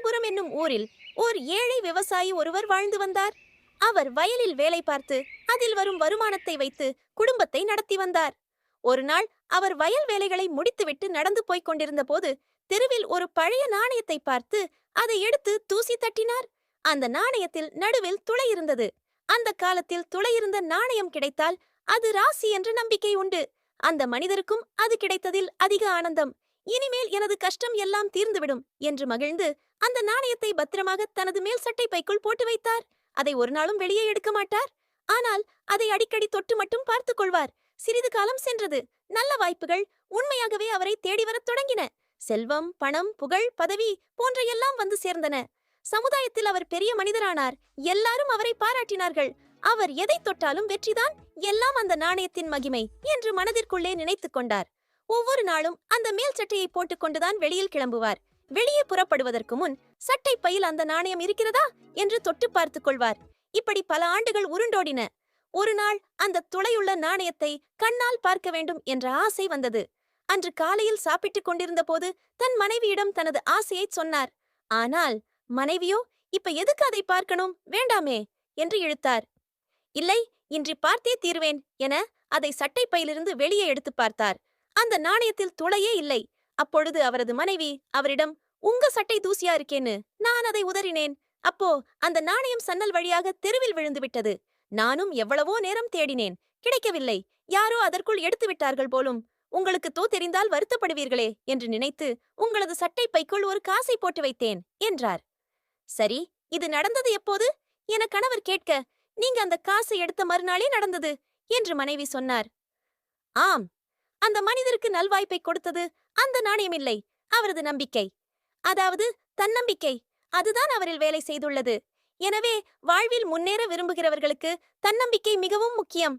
ராசிபுரம் என்னும் ஊரில் ஓர் ஏழை விவசாயி ஒருவர் வாழ்ந்து வந்தார். அவர் வயலில் வேலை பார்த்து அதில் வரும் வருமானத்தை வைத்து குடும்பத்தை நடத்தி வந்தார். ஒரு நாள் அவர் வயல் வேலைகளை முடித்துவிட்டு நடந்து போய்க் கொண்டிருந்த போது தெருவில் ஒரு பழைய நாணயத்தை பார்த்து அதை எடுத்து தூசி தட்டினார். அந்த நாணயத்தில் நடுவில் துளை இருந்தது. அந்த காலத்தில் துளை இருந்த நாணயம் கிடைத்தால் அது ராசி என்ற நம்பிக்கை உண்டு. அந்த மனிதருக்கும் அது கிடைத்ததில் அதிக ஆனந்தம். இனிமேல் எனது கஷ்டம் எல்லாம் தீர்ந்துவிடும் என்று மகிழ்ந்து அந்த நாணயத்தை பத்திரமாக தனது மேல் சட்டை பைக்குள் போட்டு வைத்தார். அதை ஒரு நாளும் வெளியே எடுக்க மாட்டார். ஆனால் அதை அடிக்கடி தொட்டு மட்டும் பார்த்துக் கொள்வார். சிறிது காலம் சென்றது. நல்ல வாய்ப்புகள் உண்மையாகவே அவரை தேடி வரத் தொடங்கின. செல்வம், பணம், புகழ், பதவி போன்ற எல்லாம் வந்து சேர்ந்தன. சமுதாயத்தில் அவர் பெரிய மனிதரானார். எல்லாரும் அவரை பாராட்டினார்கள். அவர் எதை தொட்டாலும் வெற்றிதான், எல்லாம் அந்த நாணயத்தின் மகிமை என்று மனதிற்குள்ளே நினைத்துக் கொண்டார். ஒவ்வொரு நாளும் அந்த மேல் சட்டையை போட்டுக்கொண்டுதான் வெளியில் கிளம்புவார். வெளியே புறப்படுவதற்கு முன் சட்டை பையில் அந்த நாணயம் இருக்கிறதா என்று தொட்டு பார்த்துக் கொள்வார். இப்படி பல ஆண்டுகள் உருண்டோடின. ஒரு நாள் அந்த துளையுள்ள நாணயத்தை கண்ணால் பார்க்க வேண்டும் என்ற ஆசை வந்தது. அன்று காலையில் சாப்பிட்டுக் கொண்டிருந்த போது தன் மனைவியிடம் தனது ஆசையை சொன்னார். ஆனால் மனைவியோ, இப்ப எதுக்கு அதை பார்க்கணும், வேண்டாமே என்று இழுத்தார். இல்லை, இன்றி பார்த்தே தீர்வேன் என அதை சட்டை பையிலிருந்து வெளியே எடுத்து பார்த்தார். அந்த நாணயத்தில் துளையே இல்லை. அப்பொழுது அவரது மனைவி அவரிடம், உங்க சட்டை தூசியா இருக்கேன்னு நான் அதை உதறினேன். அப்போ அந்த நாணயம் சன்னல் வழியாக தெருவில் விழுந்து விட்டது. நானும் எவ்வளவோ நேரம் தேடினேன், கிடைக்கவில்லை. யாரோ அதற்குள் எடுத்து விட்டார்கள் போலும். உங்களுக்கு தெரிந்தால் வருத்தப்படுவீர்களே என்று நினைத்து உங்களது சட்டை பைக்குள் ஒரு காசை போட்டு வைத்தேன் என்றார். சரி, இது நடந்தது எப்போது என கணவர் கேட்க, நீங்க அந்த காசை எடுத்த மறுநாளே நடந்தது என்று மனைவி சொன்னார். ஆம், அந்த மனிதருக்கு நல்வாய்ப்பை கொடுத்தது அந்த நாணயம் இல்லை, அவரது நம்பிக்கை. அதாவது தன்னம்பிக்கை. அதுதான் அவரில் வேலை செய்துள்ளது. எனவே வாழ்வில் முன்னேற விரும்புகிறவர்களுக்கு தன்னம்பிக்கை மிகவும் முக்கியம்.